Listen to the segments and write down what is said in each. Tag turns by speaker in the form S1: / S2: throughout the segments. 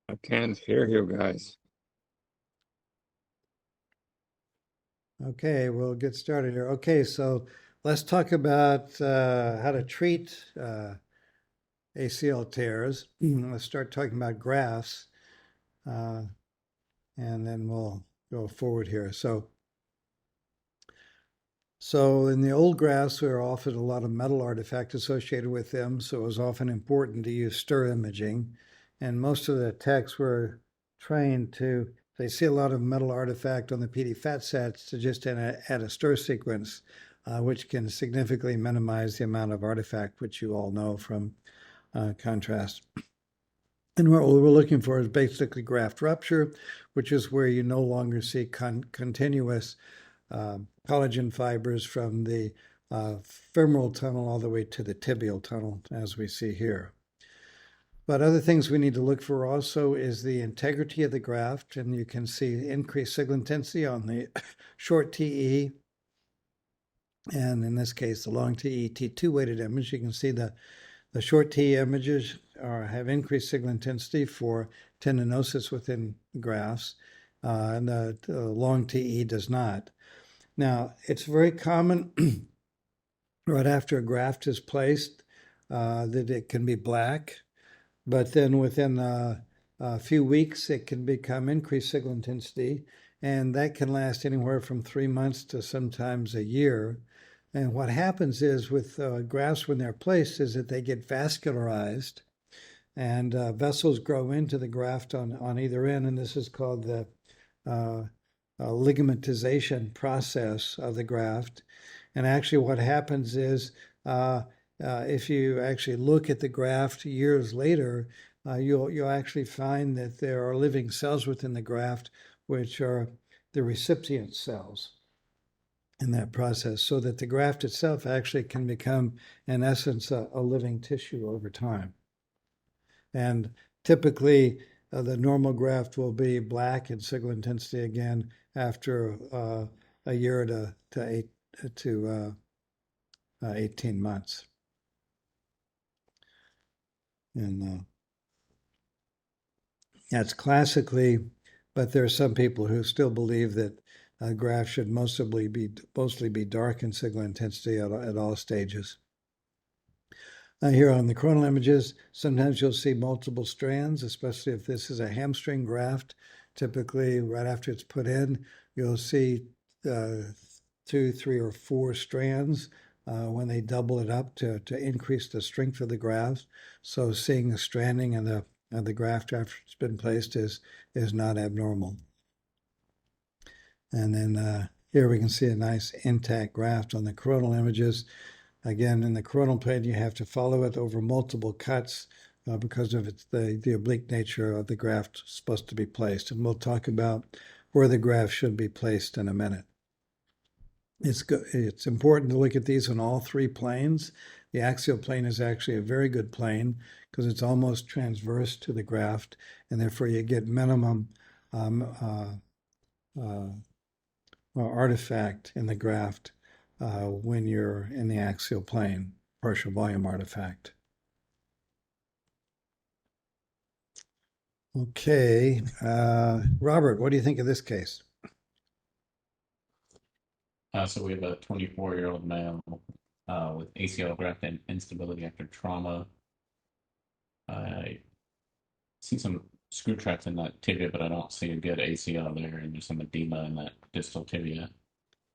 S1: I can't hear you guys.
S2: Okay, we'll get started here. Okay, so let's talk about how to treat ACL tears. Let's start talking about grafts, uh, and then we'll go forward here. So in the old grafts, there were often a lot of metal artifact associated with them, so it was often important to use stir imaging. And most of the techs were trained to, they see a lot of metal artifact on the PD fat sets, to just add a stir sequence, which can significantly minimize the amount of artifact, which you all know from contrast. And what we're looking for is basically graft rupture, which is where you no longer see continuous collagen fibers from the femoral tunnel all the way to the tibial tunnel, as we see here. But other things we need to look for also is the integrity of the graft, and you can see increased signal intensity on the short TE, and in this case, the long TE T2 weighted image. You can see the short TE images have increased signal intensity for tendinosis within grafts, and the long TE does not. Now, it's very common right after a graft is placed that it can be black, but then within a few weeks, it can become increased signal intensity, and that can last anywhere from 3 months to sometimes a year. And what happens is with grafts when they're placed is that they get vascularized, and vessels grow into the graft on either end, and this is called the ligamentization process of the graft. And actually, what happens is if you actually look at the graft years later, you'll actually find that there are living cells within the graft, which are the recipient cells in that process, so that the graft itself actually can become, in essence, a living tissue over time. And typically, the normal graft will be black in signal intensity again after a year to 18 months. And that's classically, but there are some people who still believe that graft should mostly be dark in signal intensity at all stages. Here on the coronal images, sometimes you'll see multiple strands, especially if this is a hamstring graft. Typically, right after it's put in, you'll see 2, 3, or 4 strands when they double it up to increase the strength of the graft. So seeing the stranding of the graft after it's been placed is not abnormal. And then here we can see a nice intact graft on the coronal images. Again, in the coronal plane, you have to follow it over multiple cuts because of the oblique nature of the graft supposed to be placed. And we'll talk about where the graft should be placed in a minute. It's important to look at these on all 3 planes. The axial plane is actually a very good plane because it's almost transverse to the graft, and therefore you get minimum artifact in the graft when you're in the axial plane, partial volume artifact. Okay, Robert, what do you think of this case?
S3: So we have a 24-year-old male with ACL graft and instability after trauma. I see some screw tracks in that tibia, but I don't see a good ACL there, and there's some edema in that distal tibia.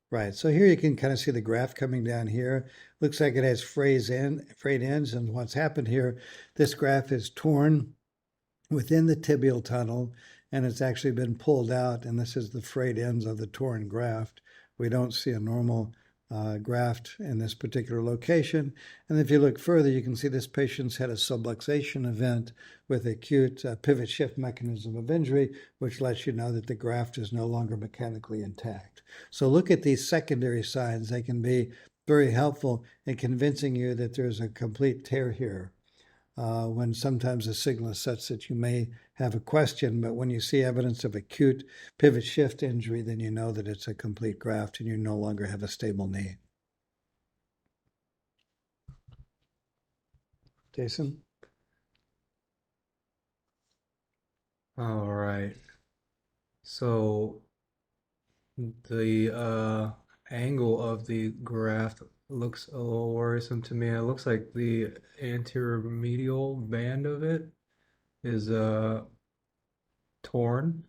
S2: Right, so here you can kind of see the graft coming down here. Looks like it has frayed ends, and what's happened here, this graft is torn within the tibial tunnel, and it's actually been pulled out, and this is the frayed ends of the torn graft. We don't see a normal graft in this particular location. And if you look further, you can see this patient's had a subluxation event with acute pivot shift mechanism of injury, which lets you know that the graft is no longer mechanically intact. So look at these secondary signs. They can be very helpful in convincing you that there's a complete tear here. When sometimes the signal is such that you may have a question, but when you see evidence of acute pivot shift injury, then you know that it's a complete graft and you no longer have a stable knee. Jason?
S4: All right. So the angle of the graft looks a little worrisome to me. It looks like the anterior medial band of it is torn.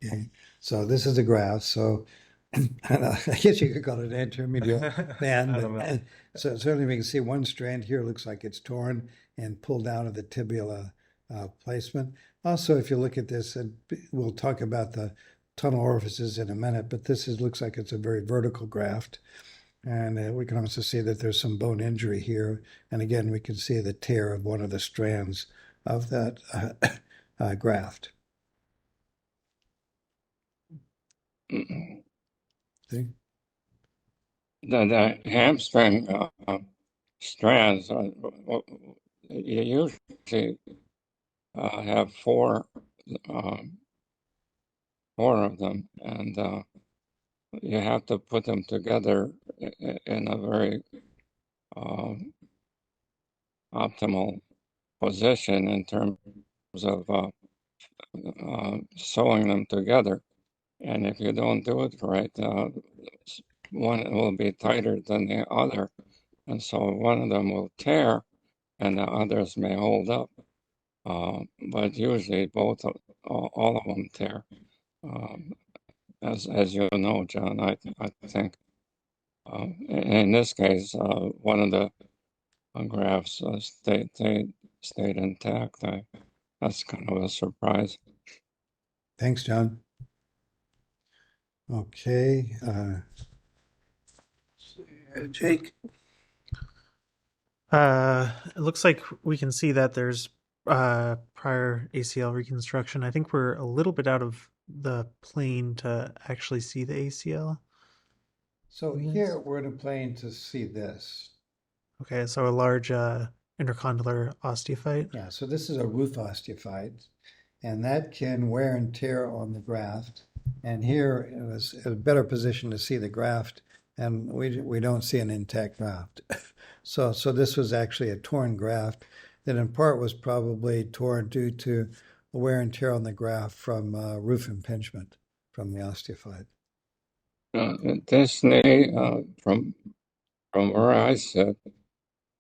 S2: Okay. So this is the graft. So I guess you could call it an intermediate band,
S4: I
S2: but
S4: don't know.
S2: so certainly we can see one strand here looks like it's torn and pulled out of the tibia placement. Also, if you look at this, and we'll talk about the tunnel orifices in a minute, but looks like it's a very vertical graft. And we can also see that there's some bone injury here. And again, we can see the tear of one of the strands of that graft. See?
S1: The hamstring strands, you usually have um, four of them, and you have to put them together in a very optimal position in terms of sewing them together. And if you don't do it right, one will be tighter than the other. And so one of them will tear and the others may hold up. But usually all of them tear. Um, as you know, John, I think in this case, one of the grafts stayed intact. That's kind of a surprise.
S2: Thanks, John. Okay. Jake.
S5: It looks like we can see that there's prior ACL reconstruction. I think we're a little bit out of the plane to actually see the ACL.
S2: So here we're in a plane to see this.
S5: Okay, so a large intercondylar osteophyte.
S2: Yeah, so this is a roof osteophyte, and that can wear and tear on the graft. And here it was a better position to see the graft, and we don't see an intact graft. So this was actually a torn graft that in part was probably torn due to wear and tear on the graft from roof impingement from the osteophyte.
S1: This knee, from where I sit,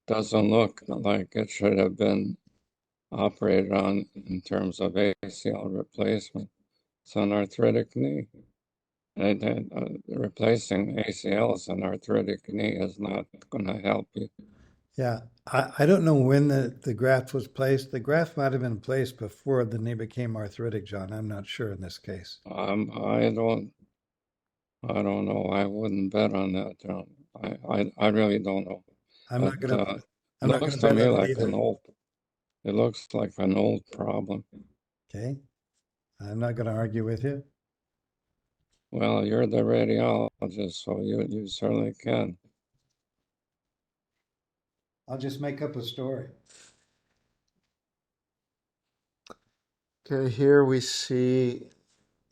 S1: doesn't look like it should have been operated on in terms of ACL replacement. It's an arthritic knee. And replacing ACLs and arthritic knee is not going to help you.
S2: Yeah, I don't know when the graft was placed. The graft might have been placed before the knee became arthritic, John. I'm not sure in this case.
S1: I don't know. I wouldn't bet on that, John. I really don't know.
S2: I'm not
S1: But
S2: gonna I'm not
S1: looks
S2: gonna
S1: to
S2: bet
S1: me
S2: on it
S1: like
S2: either.
S1: it looks like an old problem.
S2: Okay, I'm not gonna argue with you.
S1: Well, you're the radiologist, so you certainly can.
S2: I'll just make up a story.
S6: Okay, here we see,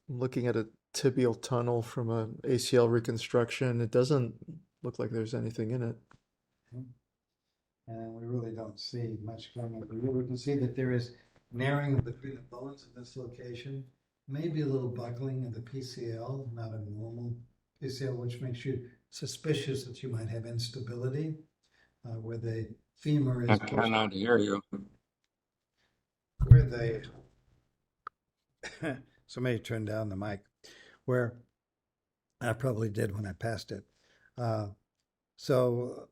S6: looking at a tibial tunnel from a ACL reconstruction, it doesn't look like there's anything in it.
S2: And we really don't see much going on. We can see that there is narrowing between the bones at this location, maybe a little buckling of the PCL, not a normal PCL, which makes you suspicious that you might have instability where the femur is.
S1: I cannot hear you.
S2: Where the somebody turned down the mic, where I probably did when I passed it. So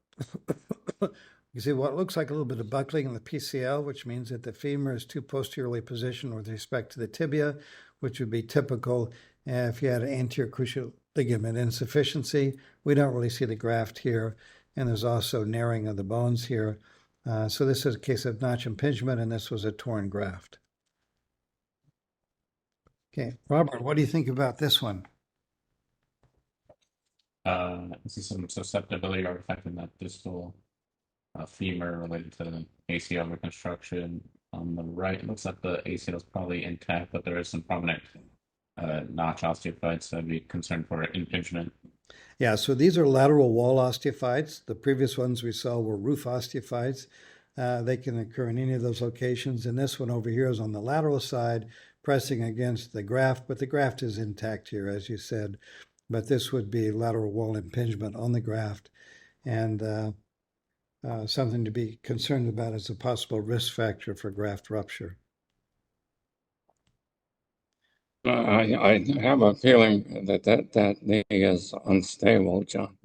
S2: you see what looks like a little bit of buckling in the PCL, which means that the femur is too posteriorly positioned with respect to the tibia, which would be typical if you had an anterior cruciate ligament insufficiency. We don't really see the graft here, and there's also narrowing of the bones here. So this is a case of notch impingement, and this was a torn graft. Okay, Robert, what do you think about this one?
S3: This is some susceptibility artifact in that distal femur related to the ACL reconstruction. On the right, it looks like the ACL is probably intact, but there is some prominent notch osteophytes, so I'd be concerned for impingement.
S2: Yeah, so these are lateral wall osteophytes. The previous ones we saw were roof osteophytes. They can occur in any of those locations. And this one over here is on the lateral side, pressing against the graft, but the graft is intact here, as you said. But this would be lateral wall impingement on the graft, and something to be concerned about as a possible risk factor for graft rupture.
S1: I have a feeling that knee is unstable, John.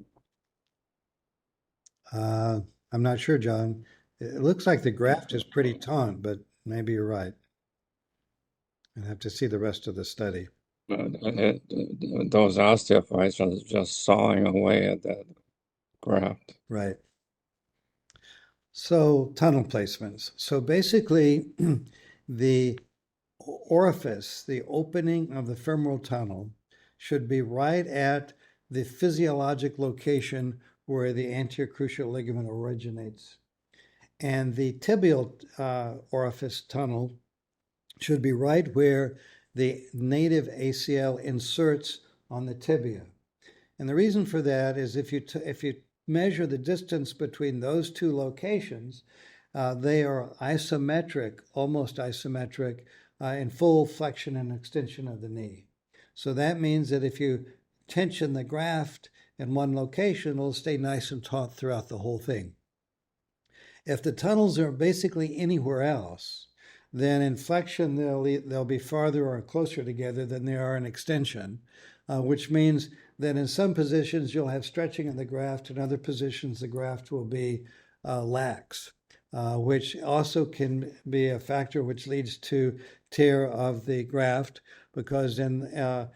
S2: I'm not sure, John. It looks like the graft is pretty taut, but maybe you're right. I'd have to see the rest of the study.
S1: Those osteophytes are just sawing away at that graft.
S2: Right. So tunnel placements. So basically, the orifice, the opening of the femoral tunnel, should be right at the physiologic location where the anterior cruciate ligament originates. And the tibial orifice tunnel should be right where the native ACL inserts on the tibia. And the reason for that is if you measure the distance between those two locations, they are isometric, almost isometric, in full flexion and extension of the knee. So that means that if you tension the graft in one location, it'll stay nice and taut throughout the whole thing. If the tunnels are basically anywhere else, then in flexion they'll be farther or closer together than they are in extension, which means that in some positions you'll have stretching of the graft, in other positions the graft will be lax, which also can be a factor which leads to tear of the graft, because in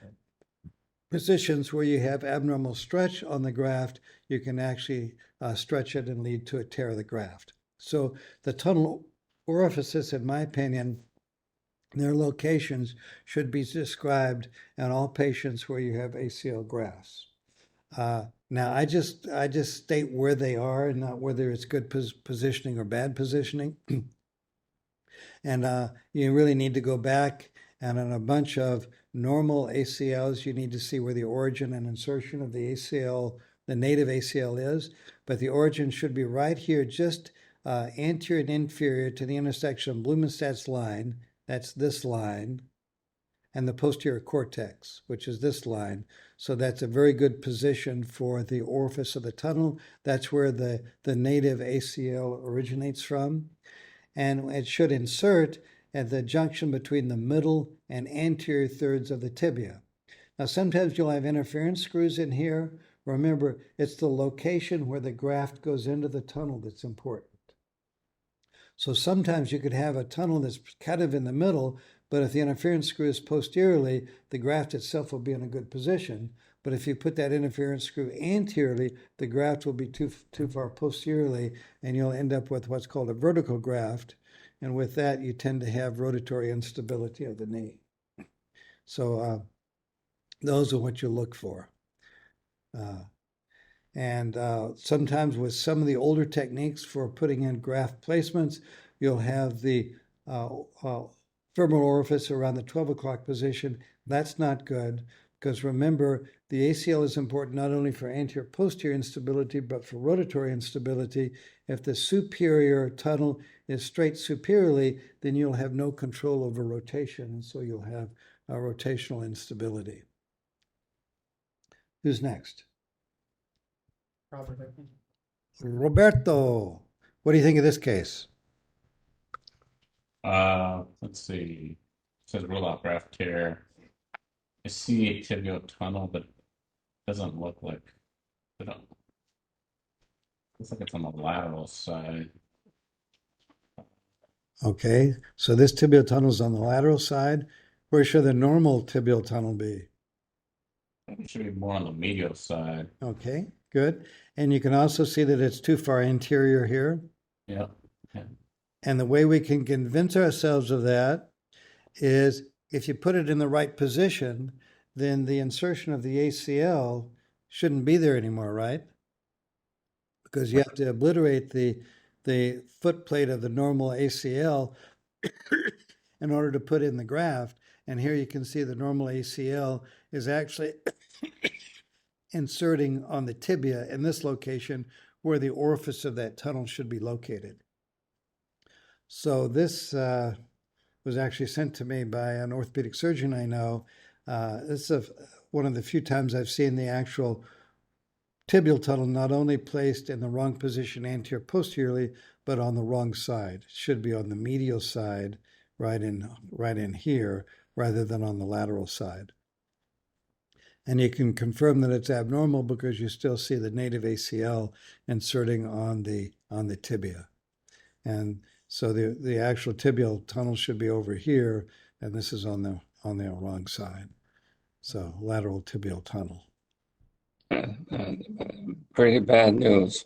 S2: positions where you have abnormal stretch on the graft, you can actually stretch it and lead to a tear of the graft. So the tunnel orifices, in my opinion, their locations should be described in all patients where you have ACL grafts. Now, I just state where they are and not whether it's good positioning or bad positioning. And you really need to go back, and on a bunch of normal ACLs, you need to see where the origin and insertion of the ACL, the native ACL is. But the origin should be right here, just anterior and inferior to the intersection of Blumenstadt's line, that's this line, and the posterior cortex, which is this line. So that's a very good position for the orifice of the tunnel. That's where the native ACL originates from. And it should insert at the junction between the middle and anterior thirds of the tibia. Now, sometimes you'll have interference screws in here. Remember, it's the location where the graft goes into the tunnel that's important. So sometimes you could have a tunnel that's kind of in the middle, but if the interference screw is posteriorly, the graft itself will be in a good position. But if you put that interference screw anteriorly, the graft will be too far posteriorly, and you'll end up with what's called a vertical graft. And with that, you tend to have rotatory instability of the knee. So those are what you look for. And sometimes with some of the older techniques for putting in graft placements, you'll have the femoral orifice around the 12 o'clock position. That's not good, because remember, the ACL is important not only for anterior-posterior instability, but for rotatory instability. If the superior tunnel is straight superiorly, then you'll have no control over rotation, and so you'll have rotational instability. Who's next? Roberto, what do you think of this case?
S3: Let's see. It says rule out graft tear. I see a tibial tunnel, but it doesn't look like it. Looks like it's on the lateral side.
S2: Okay, so this tibial tunnel is on the lateral side. Where should the normal tibial tunnel be?
S3: It should be more on the medial side.
S2: Okay, good. And you can also see that it's too far anterior here.
S3: Yeah.
S2: And the way we can convince ourselves of that is if you put it in the right position, then the insertion of the ACL shouldn't be there anymore, right? Because you have to obliterate the foot plate of the normal ACL in order to put in the graft. And here you can see the normal ACL is actually inserting on the tibia in this location where the orifice of that tunnel should be located. So this was actually sent to me by an orthopedic surgeon I know. This is one of the few times I've seen the actual tibial tunnel not only placed in the wrong position anterior posteriorly, but on the wrong side. It should be on the medial side, right in here, rather than on the lateral side. And you can confirm that it's abnormal because you still see the native ACL inserting on the tibia. And so the actual tibial tunnel should be over here, and this is on the wrong side. So lateral tibial tunnel.
S1: Pretty bad news.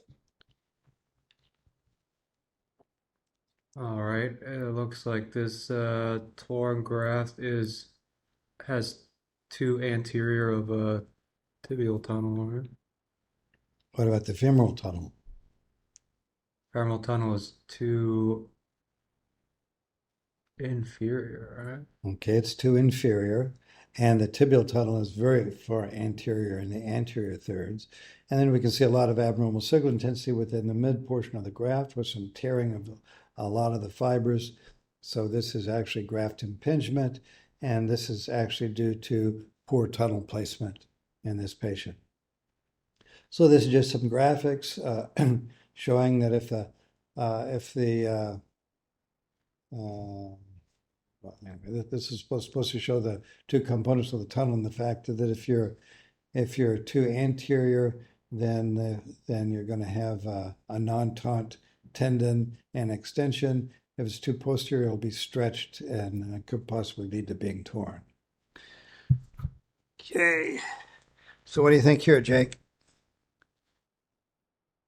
S4: All right, it looks like this torn graft has two anterior of a tibial tunnel, right?
S2: What about the femoral tunnel?
S4: Femoral tunnel is two inferior, right?
S2: Okay, it's too inferior, and the tibial tunnel is very far anterior in the anterior thirds. And then we can see a lot of abnormal signal intensity within the mid portion of the graft with some tearing of a lot of the fibers. So this is actually graft impingement, and this is actually due to poor tunnel placement in this patient. So this is just some graphics showing that if this is supposed to show the two components of the tunnel, and the fact that if you're too anterior, then you're going to have a non-taunt tendon and extension. If it's too posterior, it'll be stretched and could possibly lead to being torn. Okay. So what do you think here, Jake?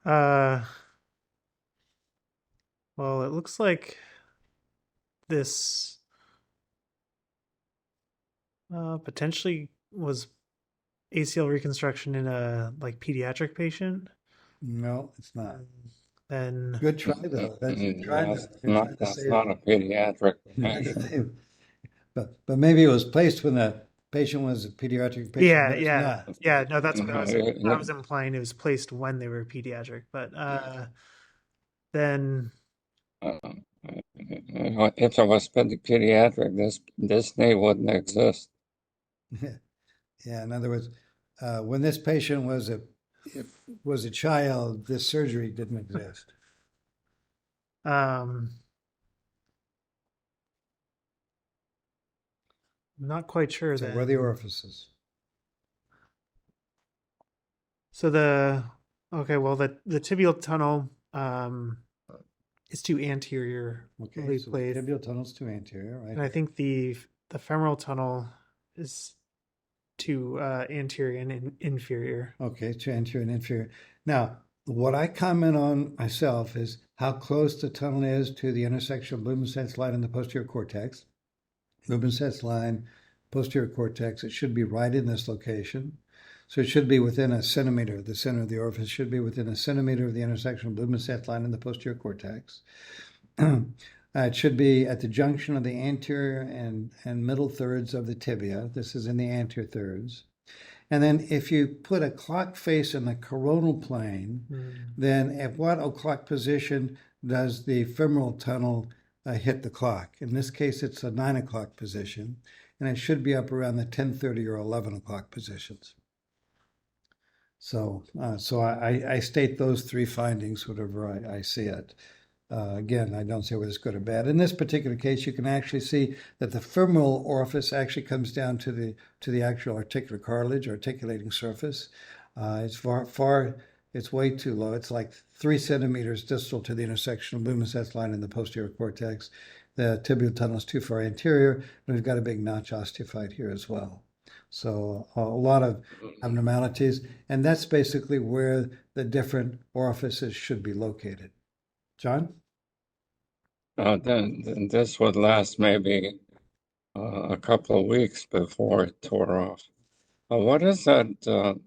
S5: Well, it looks like this potentially was ACL reconstruction in a pediatric patient.
S2: No, it's not.
S5: Then
S2: Good try though. That's
S1: Not a pediatric patient.
S2: But maybe it was placed when the patient was a pediatric patient.
S5: Yeah. No, that's what I was implying. It was placed when they were pediatric, but then
S1: if it was pediatric, this knee wouldn't exist.
S2: Yeah. In other words, when this patient was a child, this surgery didn't exist.
S5: I'm not quite sure.
S2: So where are the orifices?
S5: So the tibial tunnel is too anterior.
S2: Okay, so the tibial tunnel's too anterior, right?
S5: And I think the femoral tunnel is too anterior and inferior.
S2: Okay, too anterior and inferior. Now, what I comment on myself is how close the tunnel is to the intersection of Blumenstedt's line and the posterior cortex. Blumenstedt's line, posterior cortex, it should be right in this location. So it should be within a centimeter. The center of the orifice should be within a centimeter of the intersection of Blumenstedt's line and the posterior cortex. It should be at the junction of the anterior and middle thirds of the tibia. This is in the anterior thirds. And then if you put a clock face in the coronal plane, then at what o'clock position does the femoral tunnel hit the clock? In this case, it's a 9 o'clock position, and it should be up around the 10:30 or 11 o'clock positions. So I state those three findings whenever I see it. Again, I don't say whether it's good or bad. In this particular case, you can actually see that the femoral orifice actually comes down to the actual articular cartilage, articulating surface. It's it's way too low. It's like 3 centimeters distal to the intersection of Blumenstedt's line and the posterior cortex. The tibial tunnel is too far anterior, and we've got a big notch osteophyte here as well. So a lot of abnormalities, and that's basically where the different orifices should be located. John?
S1: Then this would last maybe a couple of weeks before it tore off. What is that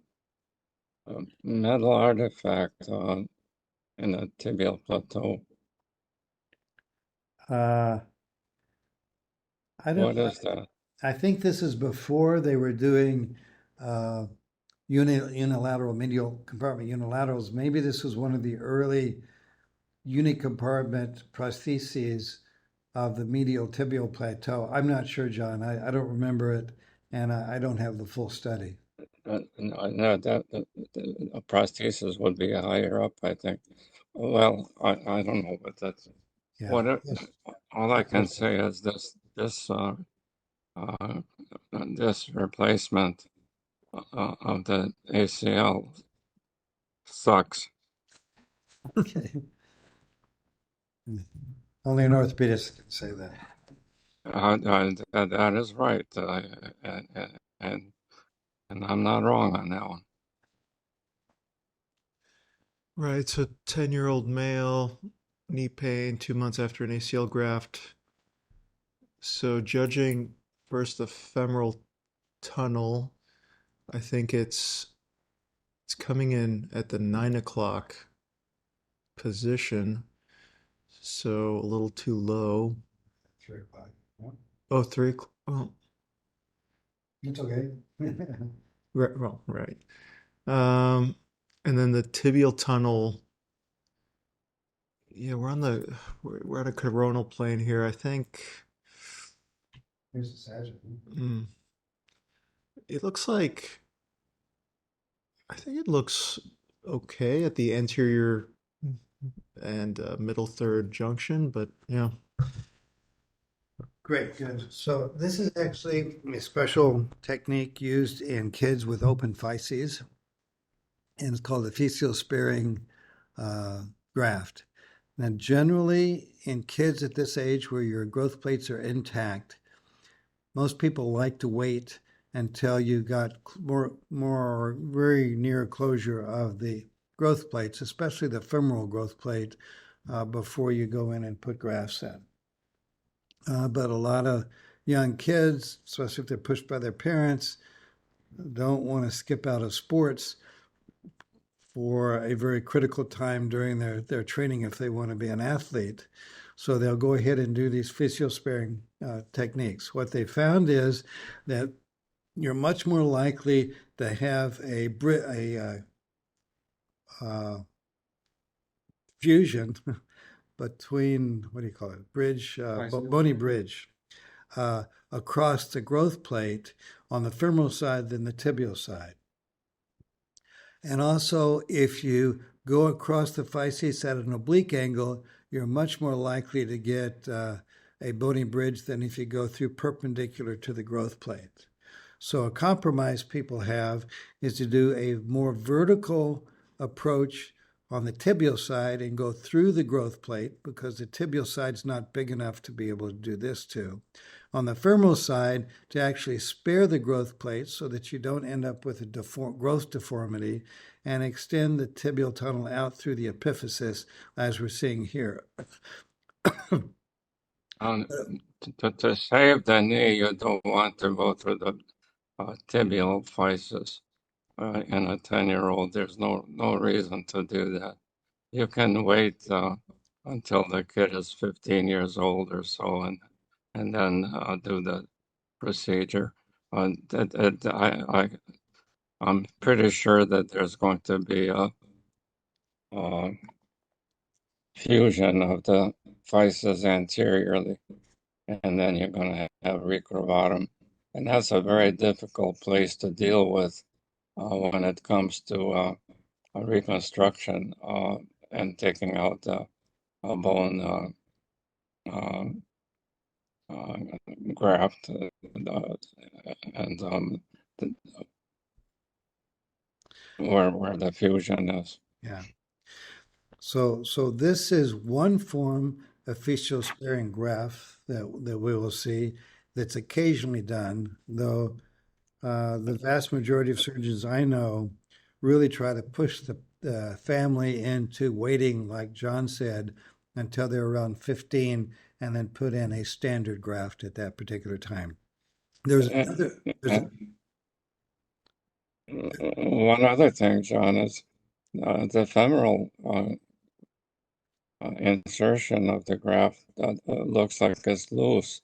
S1: metal artifact in the tibial plateau? What is that?
S2: I think this is before they were doing unilateral medial compartment unilaterals. Maybe this was one of the early unicompartment prostheses of the medial tibial plateau. I'm not sure, John. I don't remember it, and I don't have the full study.
S1: No, the prosthesis would be higher up, I think. Well, I don't know, but that's
S2: Yeah.
S1: what it,
S2: Yes.
S1: all I can say is uh, this replacement of the ACL sucks.
S2: Okay. Only an orthopedist can say that.
S1: That is right, and, and and I'm not wrong on that one.
S6: Right, so 10-year-old male, knee pain, 2 months after an ACL graft. So judging first the femoral tunnel, I think it's coming in at the 9 o'clock position, so a little too low.
S2: 3 o'clock.
S6: Oh, 3 o'clock. Oh,
S2: It's okay.
S6: right, well, right. Um, and then the tibial tunnel. Yeah, we're at a coronal plane here. I think
S2: Here's the sagittal.
S6: mm, it looks like I think it looks okay at the anterior and middle third junction, but yeah.
S2: Great, good. So this is actually a special technique used in kids with open physes, and it's called the Physeal-sparing graft. Now, generally, in kids at this age where your growth plates are intact, most people like to wait until you got more very near closure of the growth plates, especially the femoral growth plate, before you go in and put grafts in. But a lot of young kids, especially if they're pushed by their parents, don't want to skip out of sports for a very critical time during their training if they want to be an athlete. So they'll go ahead and do these physio-sparing techniques. What they found is that you're much more likely to have a fusion between, what do you call it, bridge, bony bridge, across the growth plate on the femoral side than the tibial side. And also, if you go across the physis at an oblique angle, you're much more likely to get a bony bridge than if you go through perpendicular to the growth plate. So a compromise people have is to do a more vertical approach on the tibial side and go through the growth plate because the tibial side's not big enough to be able to do this too. On the femoral side, to actually spare the growth plate so that you don't end up with a growth deformity and extend the tibial tunnel out through the epiphysis as we're seeing here.
S1: To save the knee, you don't want to go through the tibial physis in a 10-year-old. There's no reason to do that. You can wait until the kid is 15 years old or so, and then do the procedure. I'm pretty sure that there's going to be a fusion of the physis anteriorly, and then you're going to have recurvatum. And that's a very difficult place to deal with when it comes to a reconstruction and taking out a bone graft and where the fusion is.
S2: Yeah. So this is one form of physeal-sparing graft that we will see that's occasionally done, though the vast majority of surgeons I know really try to push the family into waiting, like John said, until they're around 15 and then put in a standard graft at that particular time. There's
S1: One other thing, John, is the femoral insertion of the graft that looks like it's loose,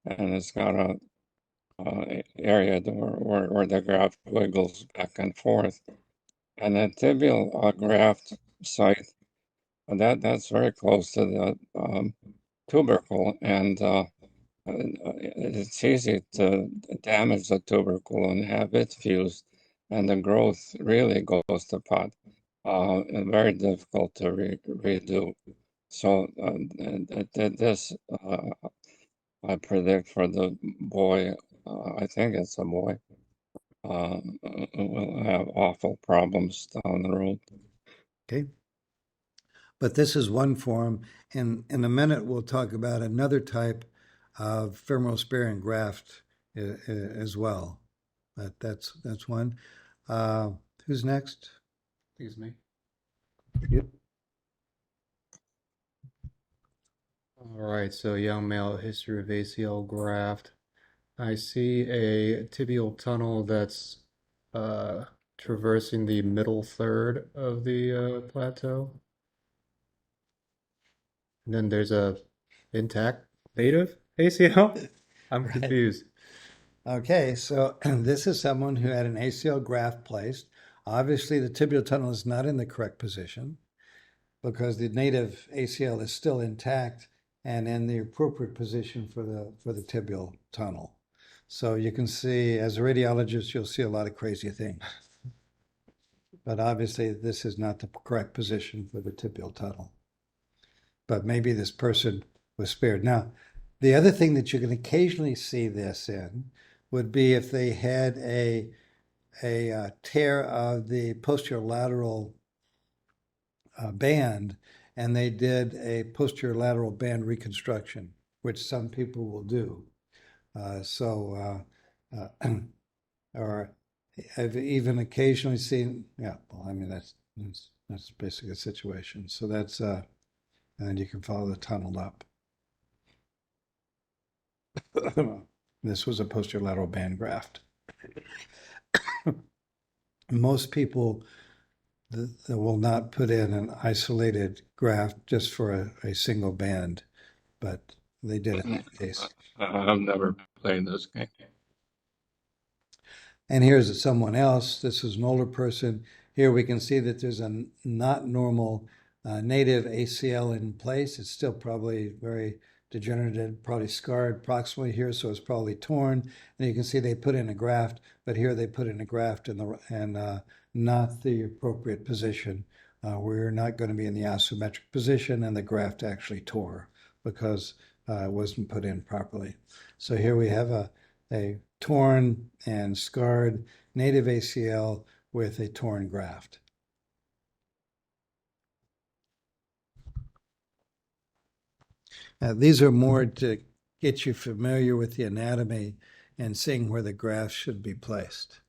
S1: and it's got a area where the graft wiggles back and forth. And the tibial graft site, that's very close to the tubercle, and it's easy to damage the tubercle and have it fused, and the growth really goes to pot. And very difficult to redo. So this I predict for the boy, I think it's a boy, will have awful problems down the road.
S2: Okay. But this is one form. And in a minute, we'll talk about another type of femoral-sparing graft as well. But that's one. Who's next?
S4: Excuse me.
S2: Yep.
S4: All right, so young male, history of ACL graft. I see a tibial tunnel that's traversing the middle third of the plateau. And then there's a intact native ACL. I'm
S2: Right.
S4: confused.
S2: Okay, so this is someone who had an ACL graft placed. Obviously, the tibial tunnel is not in the correct position because the native ACL is still intact and in the appropriate position for the tibial tunnel. So you can see, as a radiologist, you'll see a lot of crazy things. But obviously, this is not the correct position for the tibial tunnel. But maybe this person was spared. Now, the other thing that you can occasionally see this in would be if they had a tear of the posterior lateral band and they did a posterior lateral band reconstruction, which some people will do. Or I've even occasionally seen, yeah, well, I mean, that's basically a situation. So that's, and then you can follow the tunnel up. This was a posterior lateral band graft. Most people will not put in an isolated graft just for a single band, but they did it in that case.
S1: I've never played this game.
S2: And here's someone else. This is an older person. Here we can see that there's a not normal native ACL in place. It's still probably very degenerative, probably scarred proximally here, so it's probably torn. And you can see they put in a graft, but here they put in a graft and not the appropriate position. We're not going to be in the asymmetric position, and the graft actually tore because it wasn't put in properly. So here we have a torn and scarred native ACL with a torn graft. These are more to get you familiar with the anatomy and seeing where the graft should be placed.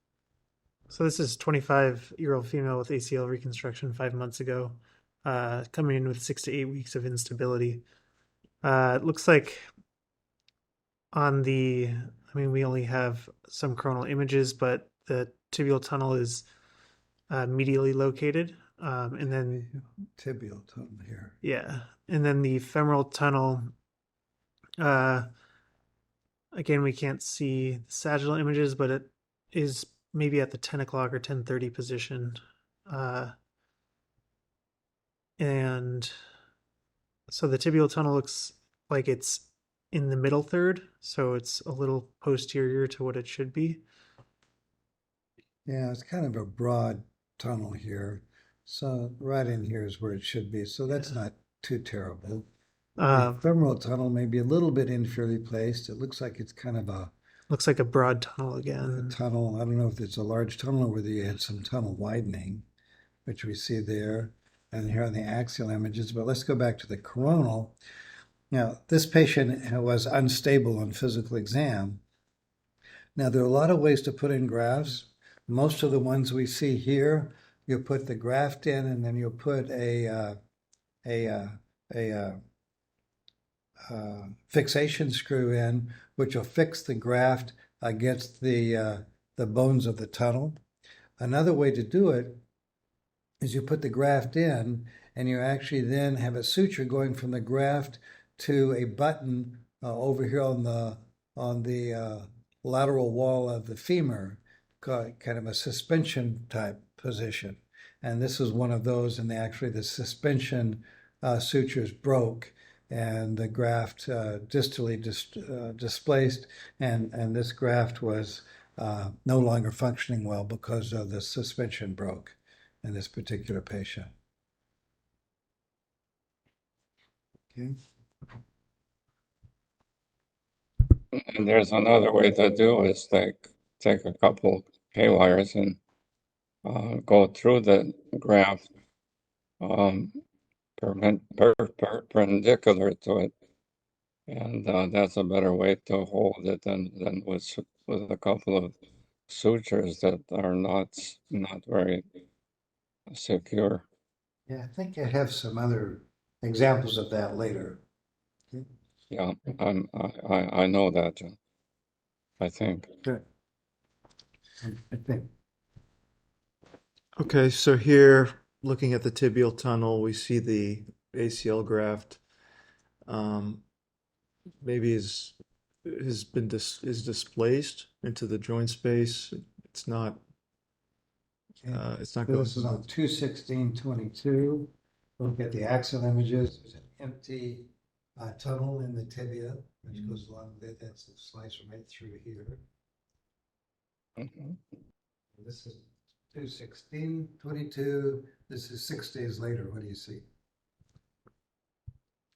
S5: So this is 25-year-old female with ACL reconstruction 5 months ago, coming in with 6 to 8 weeks of instability. It looks like we only have some coronal images, but the tibial tunnel is medially located. And then
S2: tibial tunnel here.
S5: Yeah. And then the femoral tunnel, again, we can't see the sagittal images, but it is maybe at the 10 o'clock or 10:30 position. And so the tibial tunnel looks like it's in the middle third, so it's a little posterior to what it should be.
S2: Yeah, it's kind of a broad tunnel here. So right in here is where it should be. So that's not too terrible. The femoral tunnel may be a little bit inferiorly placed. It looks like it's kind of
S5: looks like a broad tunnel again.
S2: A tunnel. I don't know if it's a large tunnel or whether you had some tunnel widening, which we see there and here on the axial images. But let's go back to the coronal. Now, this patient was unstable on physical exam. Now, there are a lot of ways to put in grafts. Most of the ones we see here, you'll put the graft in and then you'll put a fixation screw in, which will fix the graft against the bones of the tunnel. Another way to do it is you put the graft in and you actually then have a suture going from the graft to a button over here on the lateral wall of the femur, kind of a suspension type position. And this is one of those, and actually the suspension sutures broke. and the graft distally displaced, and this graft was no longer functioning well because the suspension broke in this particular patient. Okay.
S1: And there's another way to do is take a couple K-wires and go through the graft perpendicular to it, and that's a better way to hold it than with a couple of sutures that are not very secure.
S2: Yeah, I think I have some other examples of that later. Okay.
S1: Yeah, I know that, John. I think.
S2: Good. I think.
S6: Okay, so here, looking at the tibial tunnel, we see the ACL graft. Maybe is displaced into the joint space. It's not. It's not
S2: So
S6: going.
S2: this is on 2/16/22. Look at the axial images. There's an empty tunnel in the tibia, which goes along with it. That's the slice right through here.
S1: Mhm.
S2: This is 2/16/22. This is 6 days later. What do you see?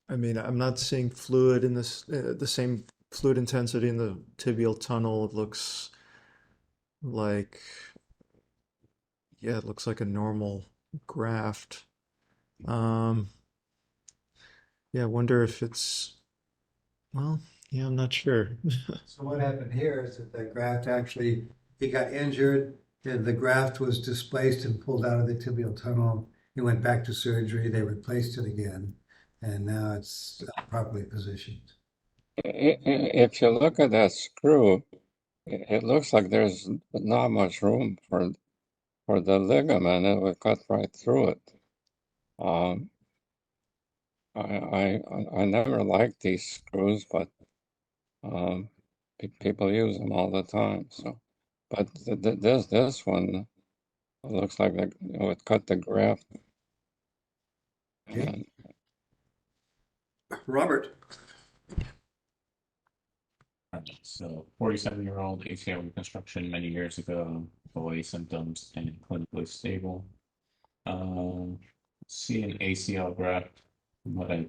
S6: I mean, I'm not seeing fluid in this, the same fluid intensity in the tibial tunnel. It looks like, yeah, it looks like a normal graft. Um, yeah, I wonder if it's, well, yeah, I'm not sure.
S2: So what happened here is that the graft actually, he got injured, and the graft was displaced and pulled out of the tibial tunnel. He went back to surgery. They replaced it again, and now it's properly positioned.
S1: If you look at that screw, it looks like there's not much room for the ligament. It would cut right through it. Um, I never liked these screws, but um, people use them all the time. So, but this one looks like it would cut the graft.
S2: Okay.
S1: And
S2: Robert.
S3: So 47-year-old ACL reconstruction many years ago, OA symptoms and clinically stable. See an ACL graft. From what I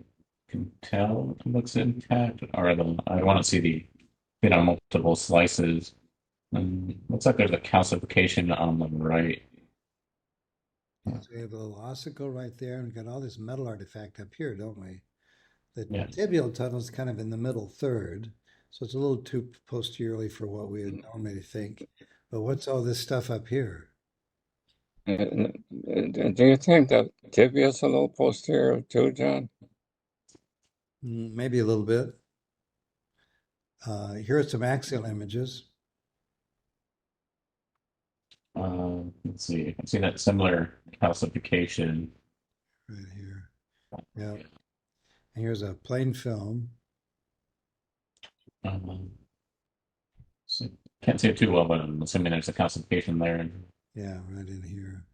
S3: can tell, it looks intact. Or I want to see the fit on multiple slices. Looks like there's a calcification on the right.
S2: So we have a little ossicle right there, and we've got all this metal artifact up here, don't we? The
S3: Yeah.
S2: tibial tunnel is kind of in the middle third, so it's a little too posteriorly for what we would normally think. But what's all this stuff up here?
S1: do you think that tibia is a little posterior too, John?
S2: Maybe a little bit. Here are some axial images.
S3: Let's see. I see that similar calcification.
S2: Right here. Yeah. And here's a plain film.
S3: So can't see it too well, but I'm assuming there's a calcification there.
S2: Yeah, right in here.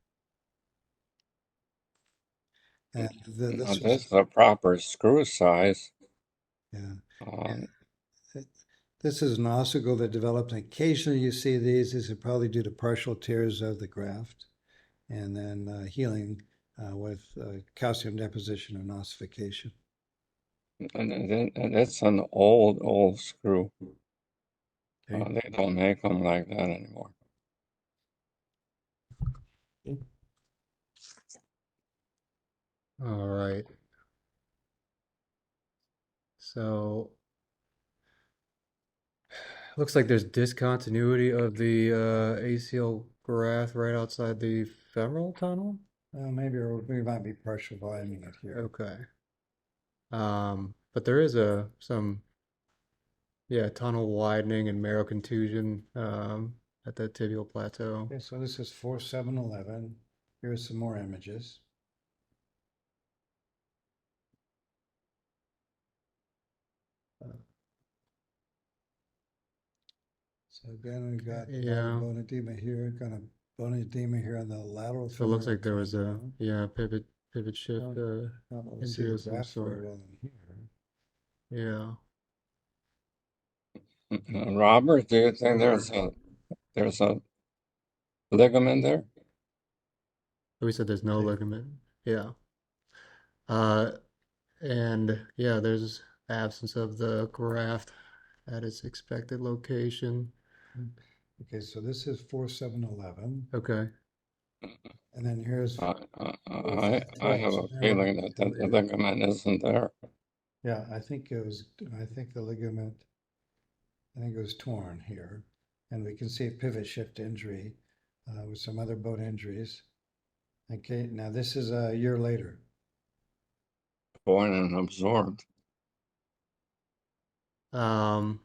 S2: And
S1: Now, this is a proper screw size.
S2: yeah.
S1: Um,
S2: This is an ossicle that developed, and occasionally you see these. This is probably due to partial tears of the graft, and then healing with calcium deposition and ossification.
S1: and it's an old screw.
S2: Okay.
S1: They don't make them like that anymore.
S4: All right. So looks like there's discontinuity of the ACL graft right outside the femoral tunnel.
S2: Maybe we might be partial volume it here.
S4: Okay. But there is some tunnel widening and marrow contusion at that tibial plateau.
S2: Okay, so this is 4/7/11. Here's some more images. So again, we've got bone edema here, kind of bone edema here on the lateral.
S4: So it looks like there was a pivot shift
S2: injury of some sort. Well in here.
S4: Yeah.
S1: Robert, do you think there's a ligament there?
S4: We said there's no ligament. Yeah. Uh, and yeah, there's absence of the graft at its expected location.
S2: Okay, so this is 4711,
S4: Okay.
S2: and then here's
S1: I have a feeling that the ligament isn't there.
S2: yeah, I think the ligament, I think it was torn here, and we can see a pivot shift injury with some other bone injuries. Okay, now this is a year later.
S1: Born and absorbed.
S4: Um,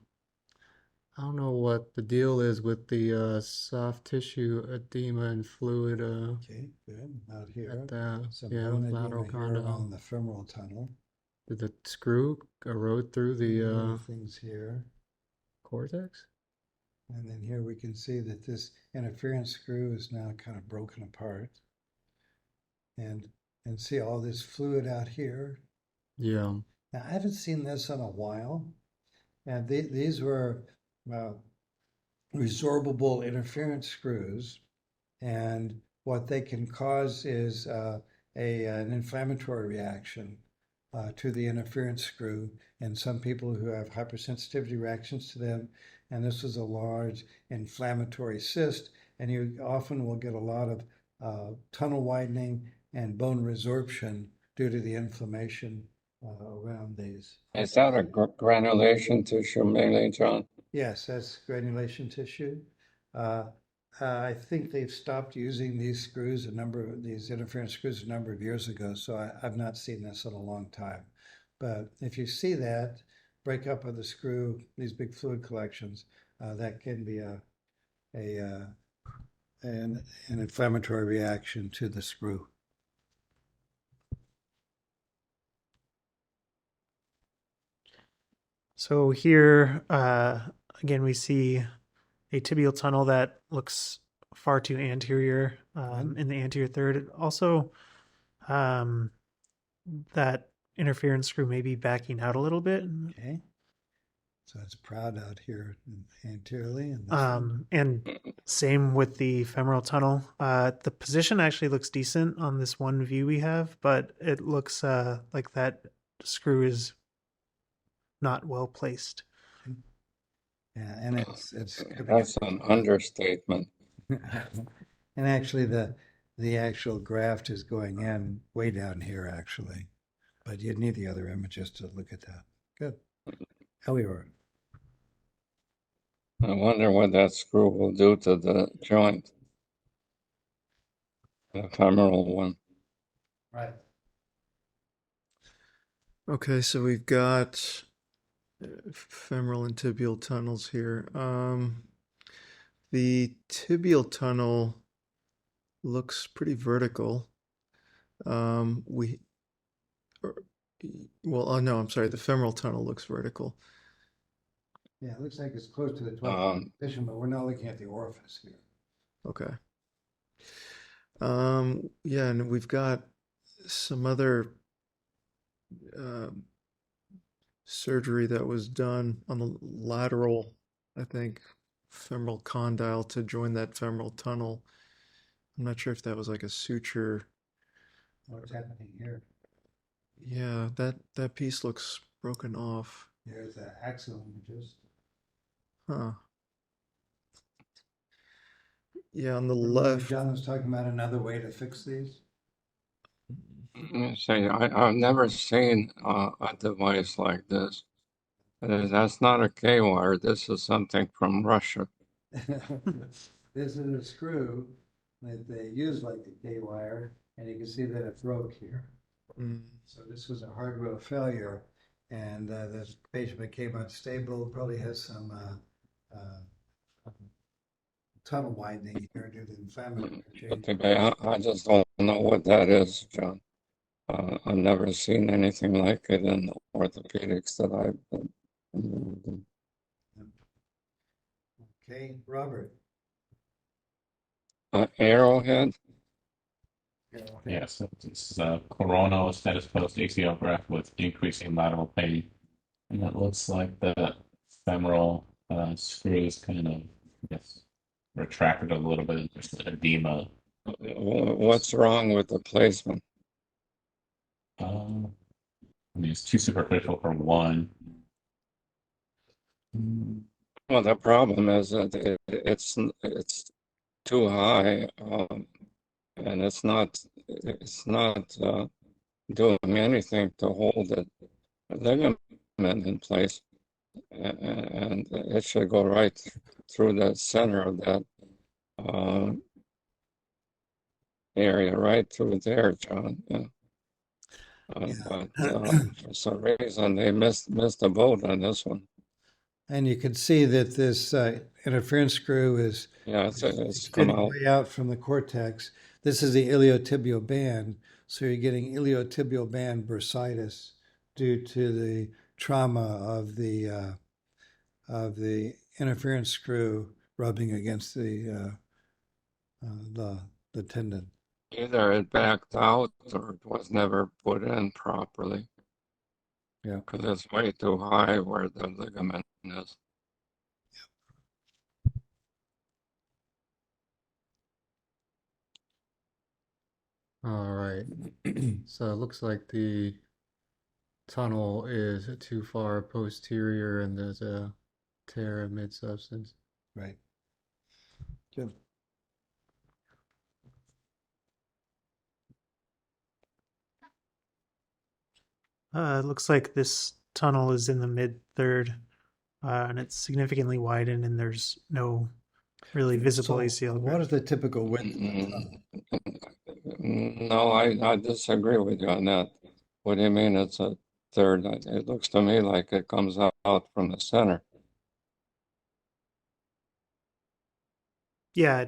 S4: I don't know what the deal is with the soft tissue edema and fluid
S2: Okay, good. Out here,
S4: at the
S2: some
S4: yeah,
S2: bone
S4: lateral
S2: edema here
S4: condyle.
S2: around the femoral tunnel.
S4: Did the screw erode through the
S2: Things here.
S4: cortex?
S2: And then here we can see that this interference screw is now kind of broken apart. And see all this fluid out here.
S4: Yeah.
S2: Now, I haven't seen this in a while. And these were resorbable interference screws. And what they can cause is an inflammatory reaction to the interference screw. And some people who have hypersensitivity reactions to them. And this was a large inflammatory cyst. And you often will get a lot of tunnel widening and bone resorption due to the inflammation around these.
S1: Is that a granulation tissue mainly, John?
S2: Yes, that's granulation tissue. I think they've stopped using these interference screws a number of years ago, so I've not seen this in a long time. But if you see that breakup of the screw, these big fluid collections, that can be an inflammatory reaction to the screw.
S5: So here, again, we see a tibial tunnel that looks far too anterior in the anterior third. Also, that interference screw may be backing out a little bit.
S2: Okay. So it's proud out here anteriorly.
S5: And same with the femoral tunnel. The position actually looks decent on this one view we have, but it looks like that screw is not well placed.
S2: Yeah, and
S1: That's an understatement.
S2: And actually the actual graft is going in way down here actually. But you'd need the other images to look at that. Good. How we were.
S1: I wonder what that screw will do to the joint, the femoral one.
S2: Right.
S6: Okay, so we've got femoral and tibial tunnels here. The tibial tunnel looks pretty vertical. Oh no, I'm sorry. The femoral tunnel looks vertical.
S2: Yeah, it looks like it's close to the 12th position, but we're not looking at the orifice here.
S6: Okay. Yeah, and we've got some other surgery that was done on the lateral, I think, femoral condyle to join that femoral tunnel. I'm not sure if that was like a suture.
S2: What's happening here?
S6: Yeah, that piece looks broken off.
S2: There's the axial images.
S6: Huh. Yeah, on the left.
S2: John was talking about another way to fix these.
S1: Say, I've never seen a device like this. That's not a K-wire. This is something from Russia.
S2: This is a screw that they use like the K-wire, and you can see that it broke here. So this was a hardware failure, and this patient became unstable, probably has some tunnel widening here due to inflammatory change.
S1: Okay, I just don't know what that is, John. I've never seen anything like it in orthopedics that I've been involved in.
S2: Okay, Robert.
S1: Arrowhead?
S3: Yes, this is a coronal status post ACL graft with increasing lateral pain. And it looks like the femoral screw is kind of, I guess, retracted a little bit. There's edema.
S1: What's wrong with the placement?
S3: I mean, it's too superficial for one.
S1: Well, the problem is that it's too high, and it's not doing anything to hold the ligament in place, and it should go right through the center of that uh, area, right through there, John. Yeah. But for some reason they missed the boat on this one.
S2: And you can see that this interference screw is
S1: Yeah, it's come
S2: extending
S1: out.
S2: way out from the cortex. This is the iliotibial band, so you're getting iliotibial band bursitis due to the trauma of the interference screw rubbing against the tendon.
S1: Either it backed out or it was never put in properly.
S2: Yeah.
S1: Because it's way too high where the ligament is.
S4: All right. So it looks like the tunnel is too far posterior and there's a tear in mid-substance.
S2: Right. Good.
S5: It looks like this tunnel is in the mid third, and it's significantly widened, and there's no really visible
S2: So
S5: ACL
S2: what
S5: graft.
S2: is the typical width?
S1: No, I disagree with you on that. What do you mean it's a third? It looks to me like it comes out from the center.
S5: Yeah,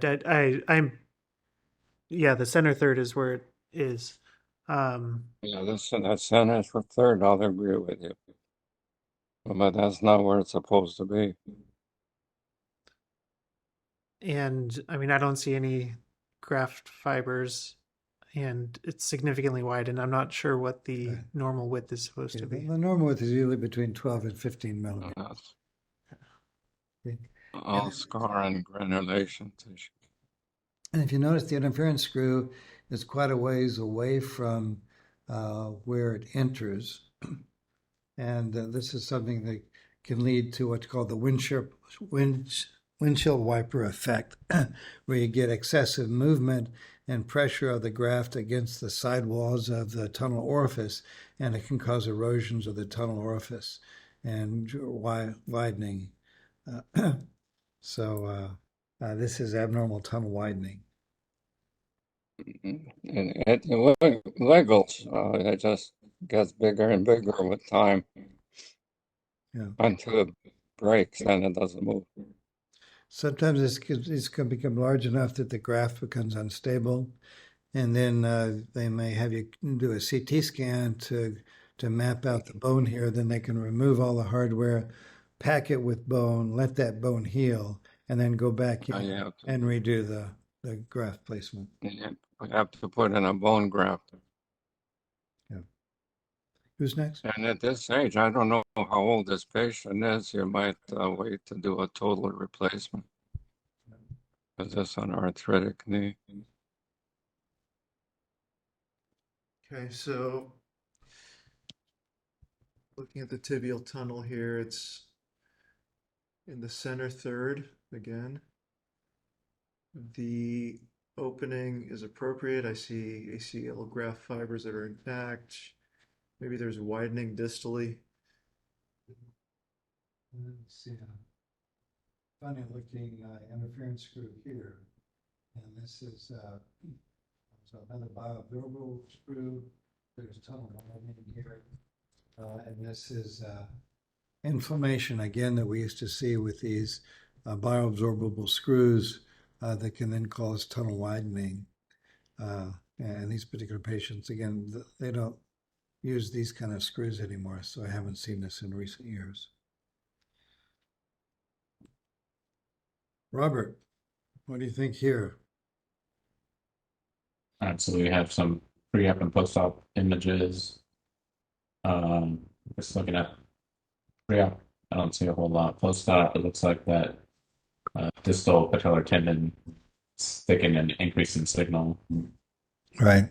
S5: I'm. Yeah, the center third is where it is.
S1: Yeah, that center is for third. I'll agree with you. But that's not where it's supposed to be.
S5: And I mean, I don't see any graft fibers, and it's significantly widened. I'm not sure what the
S2: Right.
S5: normal width is supposed to be.
S2: The normal width is usually between 12 and 15 millimeters.
S1: That's
S2: Okay.
S1: all scar and granulation tissue.
S2: And if you notice, the interference screw is quite a ways away from where it enters. And this is something that can lead to what's called the windshield wiper effect, where you get excessive movement and pressure of the graft against the side walls of the tunnel orifice, and it can cause erosions of the tunnel orifice and widening. So this is abnormal tunnel widening.
S1: And it wiggles. It just gets bigger and bigger with time.
S2: Yeah.
S1: Until it breaks and it doesn't move.
S2: Sometimes this can become large enough that the graft becomes unstable, and then they may have you do a CT scan to map out the bone here. Then they can remove all the hardware, pack it with bone, let that bone heal, and then go back in and redo the graft placement.
S1: You have to put in a bone graft.
S2: Yeah. Who's next?
S1: And at this age, I don't know how old this patient is. You might wait to do a total replacement. Is this an arthritic knee?
S6: Okay, so looking at the tibial tunnel here, it's in the center third again. The opening is appropriate. I see ACL graft fibers that are intact. Maybe there's widening distally.
S2: Let's see. Funny looking interference screw here. And this is so another bioabsorbable screw. There's tunnel widening here. And this is inflammation again that we used to see with these bioabsorbable screws that can then cause tunnel widening. And these particular patients, again, they don't use these kind of screws anymore, so I haven't seen this in recent years. Robert, what do you think here?
S3: All right, so we have some pre-op and post-op images. Just looking at pre-op, I don't see a whole lot. Post-op, it looks like that distal patellar tendon thickened and increase in signal.
S2: Right.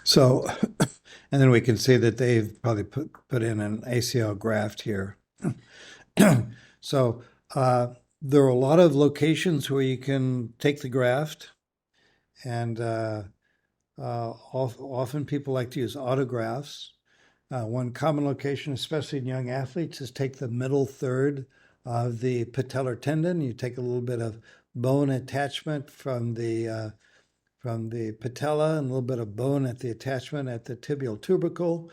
S2: So, and then we can see that they've probably put in an ACL graft here. So, there are a lot of locations where you can take the graft, and often people like to use autografts. One common location, especially in young athletes, is take the middle third of the patellar tendon. You take a little bit of bone attachment from the patella and a little bit of bone at the attachment at the tibial tubercle.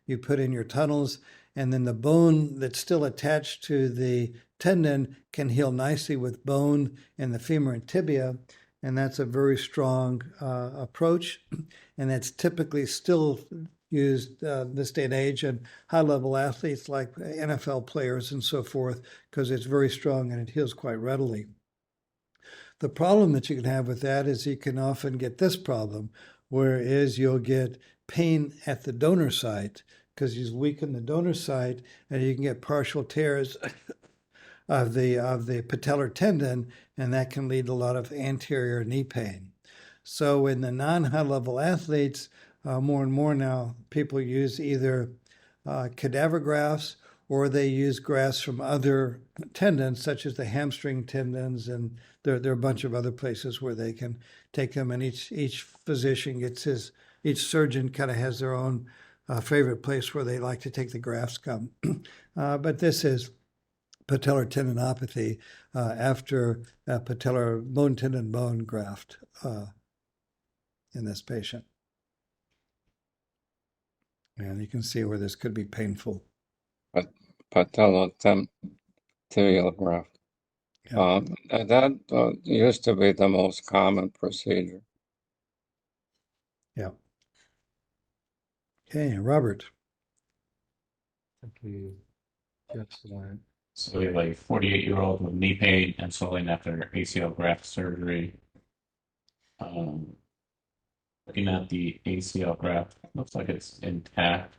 S2: You put in your tunnels, and then the bone that's still attached to the tendon can heal nicely with bone in the femur and tibia. And that's a very strong approach. And that's typically still used this day and age in high-level athletes like NFL players and so forth, because it's very strong and it heals quite readily. The problem that you can have with that is you can often get this problem, whereas you'll get pain at the donor site because you weaken the donor site, and you can get partial tears of the patellar tendon, and that can lead to a lot of anterior knee pain. So in the non-high level athletes, more and more now people use either cadaver grafts, or they use grafts from other tendons, such as the hamstring tendons, and there are a bunch of other places where they can take them, and each physician each surgeon kind of has their own favorite place where they like to take the grafts come. But this is patellar tendinopathy after a patellar bone tendon bone graft in this patient. And you can see where this could be painful.
S1: Tibial graft.
S2: Yeah.
S1: That used to be the most common procedure.
S2: Yeah. Okay, Robert.
S4: Thank you. Just went.
S3: So we have a 48-year-old with knee pain and swelling after ACL graft surgery. Looking at the ACL graft, looks like it's intact.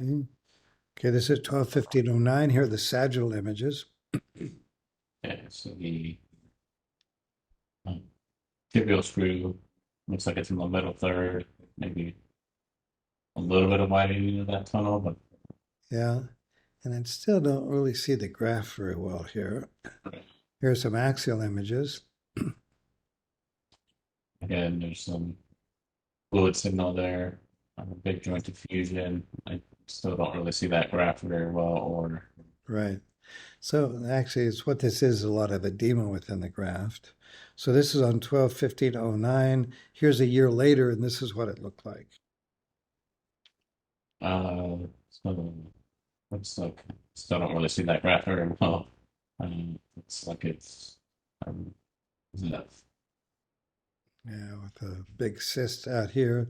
S2: Okay, this is 12-15-09. Here are the sagittal images.
S3: Yeah, so the tibial screw looks like it's in the middle third, maybe a little bit of widening of that tunnel, but
S2: Yeah, and I still don't really see the graph very well here. Here are some axial images.
S3: again, there's some fluid signal there, big joint diffusion. I still don't really see that graph very well, or
S2: Right. So actually, it's what this is a lot of edema within the graft. So this is on 12-15-09. Here's a year later, and this is what it looked like.
S3: so looks like still don't really see that graph very well. It's like it's is it
S2: Yeah, with a big cyst out here.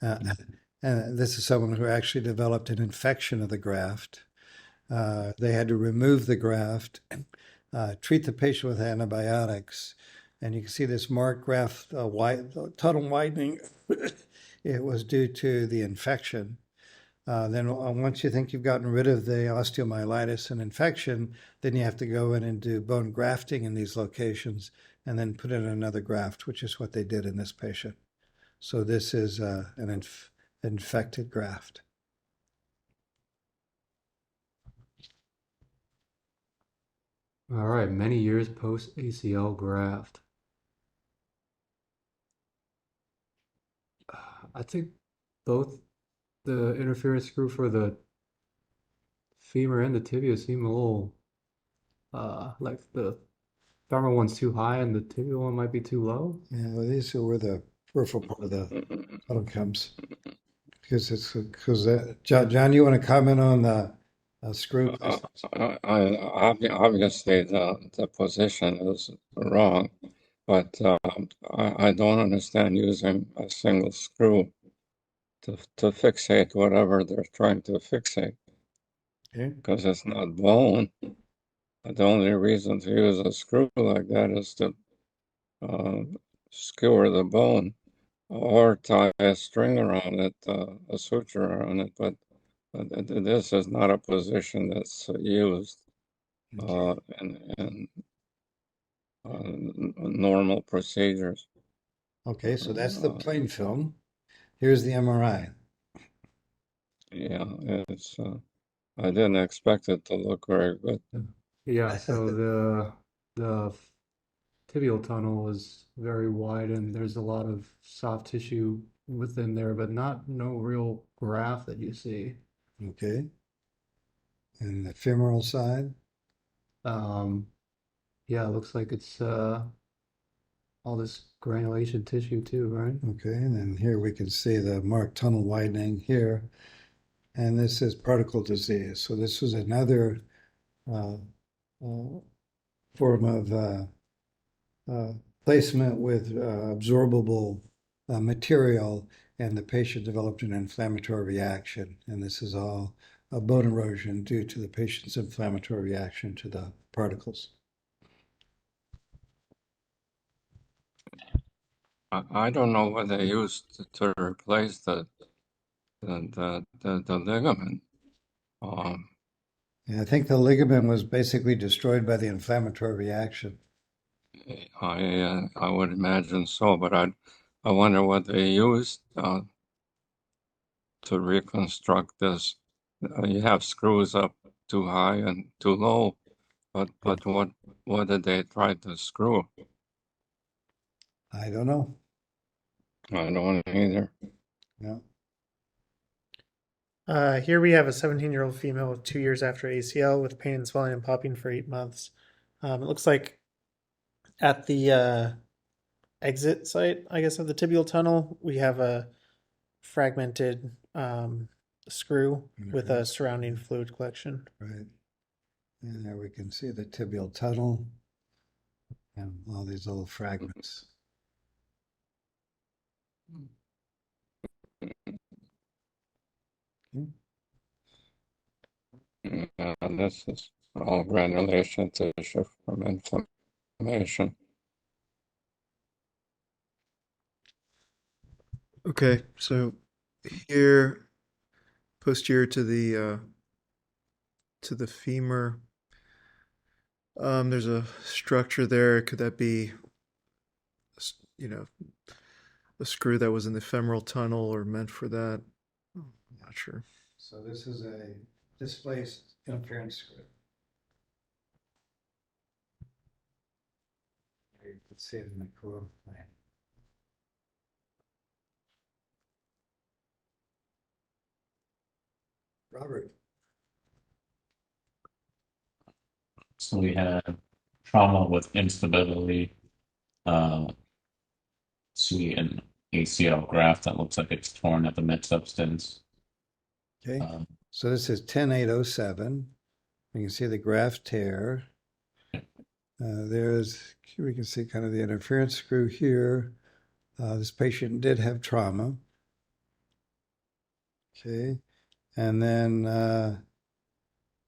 S2: And this is someone who actually developed an infection of the graft. They had to remove the graft, treat the patient with antibiotics, and you can see this marked graft tunnel widening. It was due to the infection. Then once you think you've gotten rid of the osteomyelitis and infection, then you have to go in and do bone grafting in these locations and then put in another graft, which is what they did in this patient. So this is an infected graft.
S4: All right, many years post ACL graft. I think both the interference screw for the femur and the tibia seem a little like the femoral one's too high and the tibial one might be too low.
S2: Yeah, well, these are where the peripheral part of the tunnel comes. Because John, you want to comment on the screw?
S1: Obviously, the position is wrong, but I don't understand using a single screw to fixate whatever they're trying to fixate, because it's not bone. The only reason to use a screw like that is to skewer the bone. or tie a string around it, a suture around it, but this is not a position that's used in normal procedures.
S2: Okay, so that's the plain film. Here's the MRI.
S1: Yeah, it's. I didn't expect it to look very good.
S4: Yeah, so the tibial tunnel is very wide and there's a lot of soft tissue within there, but no real graft that you see.
S2: Okay. And the femoral side.
S4: Um, yeah, it looks like it's all this granulation tissue too, right?
S2: Okay, and then here we can see the marked tunnel widening here. And this is particle disease. So this was another uh, form of placement with absorbable material, and the patient developed an inflammatory reaction. And this is all bone erosion due to the patient's inflammatory reaction to the particles.
S1: I don't know what they used to replace the ligament.
S2: And I think the ligament was basically destroyed by the inflammatory reaction.
S1: I would imagine so, but I wonder what they used to reconstruct this. You have screws up too high and too low, but what did they try to screw?
S2: I don't know.
S1: I don't either.
S2: No.
S5: Here we have a 17-year-old female with 2 years after ACL with pain and swelling and popping for 8 months. It looks like at the exit site, I guess, of the tibial tunnel, we have a fragmented screw with a surrounding fluid collection.
S2: Right. And there we can see the tibial tunnel and all these little fragments.
S1: This is all granulation tissue from inflammation.
S6: Okay, so here, posterior to the femur, there's a structure there. Could that be, you know, a screw that was in the femoral tunnel or meant for that? I'm not sure.
S2: So this is a displaced interference screw. You can see it in the core plan. Robert.
S3: So we had trauma with instability. See an ACL graft that looks like it's torn at the mid substance.
S2: Okay. So this is 10807. You can see the graft tear. We can see kind of the interference screw here. This patient did have trauma. Okay. And then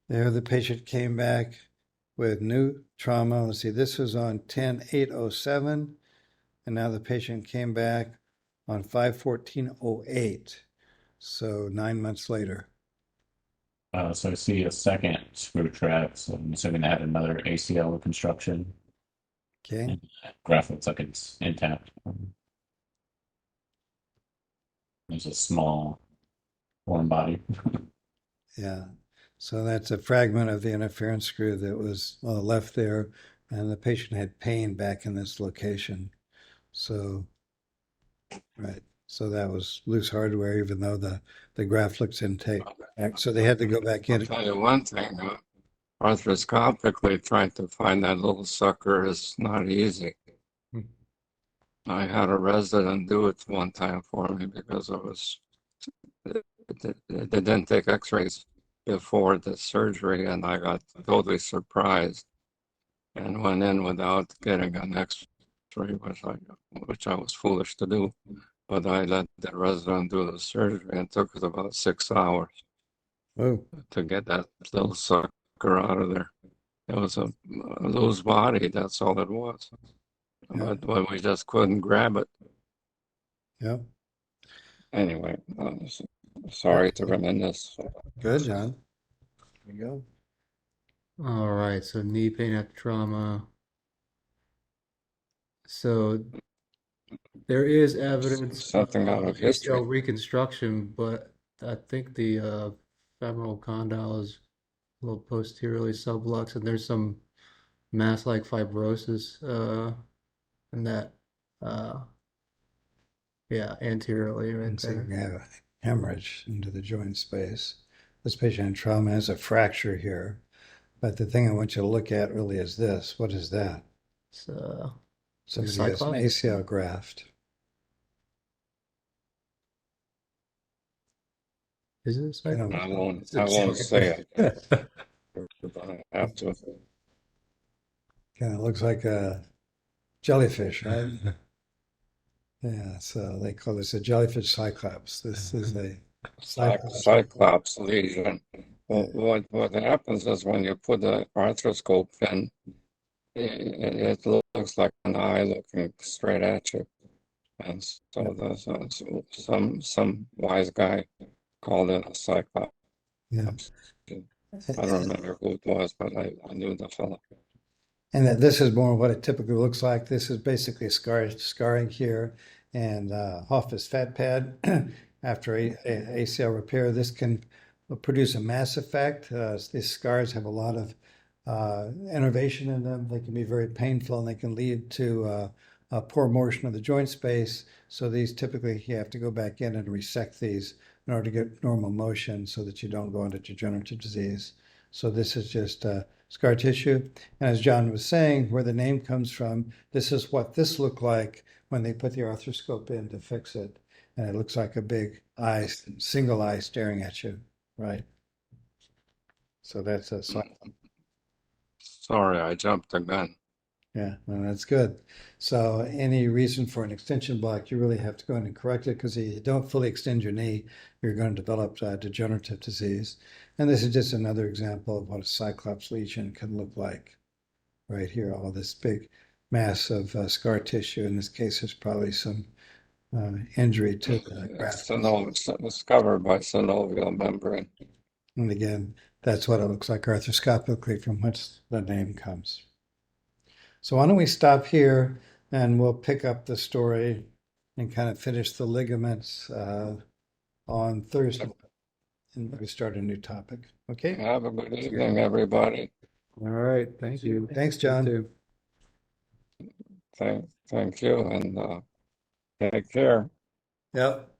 S2: there the patient came back with new trauma. Let's see, this was on 10807. And now the patient came back on 5/14/08. So 9 months later.
S3: So I see a second screw track. So I'm assuming they had another ACL reconstruction.
S2: Okay.
S3: And that graft looks like it's intact. There's a small foreign body.
S2: Yeah. So that's a fragment of the interference screw that was left there, and the patient had pain back in this location. So, right. So that was loose hardware, even though the graft looks intact. So they had to go back in.
S1: I'll tell you one thing, arthroscopically trying to find that little sucker is not easy. I had a resident do it one time for me because they didn't take x-rays before the surgery, and I got totally surprised and went in without getting an x-ray, which I was foolish to do. But I let the resident do the surgery, and it took us about 6 hours to get that little sucker out of there. It was a loose body, that's all it was.
S2: Yeah.
S1: But we just couldn't grab it.
S2: Yep.
S1: Anyway, sorry to reminisce.
S2: Good, John. There you go.
S4: All right, so knee pain after trauma. So there is evidence
S1: Something out of history.
S4: ACL reconstruction, but I think the femoral condyle is a little posteriorly subluxed, and there's some mass-like fibrosis in that, uh, yeah, anteriorly right
S2: And so
S4: there.
S2: you have a hemorrhage into the joint space. This patient had trauma, has a fracture here. But the thing I want you to look at really is this. What is that?
S4: It's
S2: Somebody has an
S4: Cyclops?
S2: ACL graft.
S4: Is it a
S2: You know,
S4: Cyclops?
S1: I won't say it.
S4: it.
S1: I have to.
S2: kind of looks like a jellyfish, right? Yeah, so they call this a jellyfish cyclops. This is a cyclops.
S1: Cyclops lesion. Well, what happens is when you put the arthroscope in, it looks like an eye looking straight at you. And so there's some wise guy called it a Cyclops.
S2: Yeah.
S1: I don't remember who it was, but I knew the fellow.
S2: And that this is more what it typically looks like. This is basically scarring here and Hoffa's fat pad after a ACL repair. This can produce a mass effect. These scars have a lot of innervation in them. They can be very painful and they can lead to a poor motion of the joint space. So these typically you have to go back in and resect these in order to get normal motion so that you don't go into degenerative disease. So this is just scar tissue. And as John was saying, where the name comes from, this is what this looked like when they put the arthroscope in to fix it. And it looks like a big eye, single eye staring at you, right? So that's a sign.
S1: Sorry, I jumped the gun.
S2: Yeah, no, that's good. So any reason for an extension block, you really have to go in and correct it because if you don't fully extend your knee, you're going to develop degenerative disease. And this is just another example of what a Cyclops lesion can look like. Right here, all this big mass of scar tissue. In this case, there's probably some injury to the graft.
S1: It's covered by synovial membrane.
S2: And again, that's what it looks like arthroscopically from which the name comes. So why don't we stop here and we'll pick up the story and kind of finish the ligaments on Thursday. And we start a new topic. Okay?
S1: Have a good evening, everybody.
S4: All right, thank you.
S2: Thanks, John.
S4: You too.
S1: Thank you, and take care.
S2: Yep.